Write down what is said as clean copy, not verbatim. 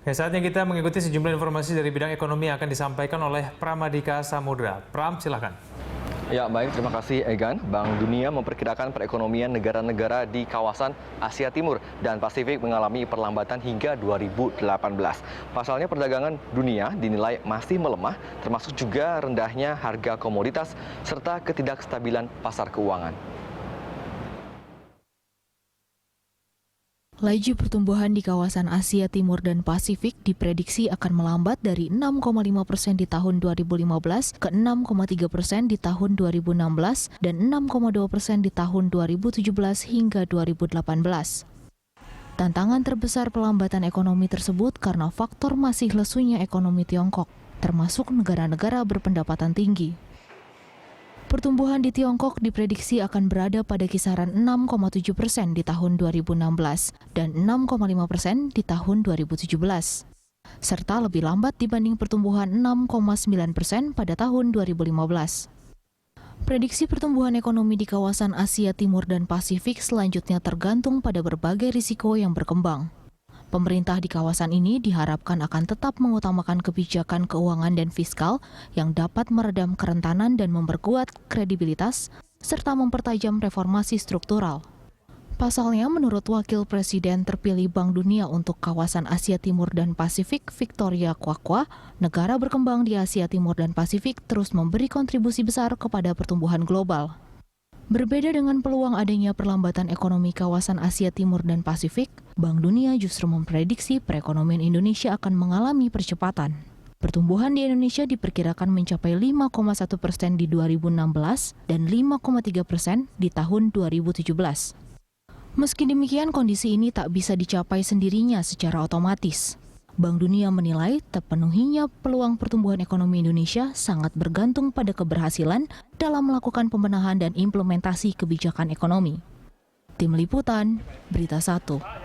Ya, saatnya kita mengikuti sejumlah informasi dari bidang ekonomi yang akan disampaikan oleh Pramadika Samudra. Pram, silakan. Ya, baik. Terima kasih, Egan. Bank Dunia memperkirakan perekonomian negara-negara di kawasan Asia Timur dan Pasifik mengalami perlambatan hingga 2018. Pasalnya, perdagangan dunia dinilai masih melemah, termasuk juga rendahnya harga komoditas serta ketidakstabilan pasar keuangan. Laju pertumbuhan di kawasan Asia Timur dan Pasifik diprediksi akan melambat dari 6,5% di tahun 2015 ke 6,3% di tahun 2016 dan 6,2% di tahun 2017 hingga 2018. Tantangan terbesar pelambatan ekonomi tersebut karena faktor masih lesunya ekonomi Tiongkok, termasuk negara-negara berpendapatan tinggi. Pertumbuhan di Tiongkok diprediksi akan berada pada kisaran 6,7% di tahun 2016 dan 6,5% di tahun 2017, serta lebih lambat dibanding pertumbuhan 6,9% pada tahun 2015. Prediksi pertumbuhan ekonomi di kawasan Asia Timur dan Pasifik selanjutnya tergantung pada berbagai risiko yang berkembang. Pemerintah di kawasan ini diharapkan akan tetap mengutamakan kebijakan keuangan dan fiskal yang dapat meredam kerentanan dan memperkuat kredibilitas, serta mempertajam reformasi struktural. Pasalnya, menurut Wakil Presiden terpilih Bank Dunia untuk kawasan Asia Timur dan Pasifik, Victoria Kwakwa, negara berkembang di Asia Timur dan Pasifik terus memberi kontribusi besar kepada pertumbuhan global. Berbeda dengan peluang adanya perlambatan ekonomi kawasan Asia Timur dan Pasifik, Bank Dunia justru memprediksi perekonomian Indonesia akan mengalami percepatan. Pertumbuhan di Indonesia diperkirakan mencapai 5,1% di 2016 dan 5,3% di tahun 2017. Meski demikian, kondisi ini tak bisa dicapai sendirinya secara otomatis. Bank Dunia menilai terpenuhinya peluang pertumbuhan ekonomi Indonesia sangat bergantung pada keberhasilan dalam melakukan pembenahan dan implementasi kebijakan ekonomi. Tim Liputan, Berita 1.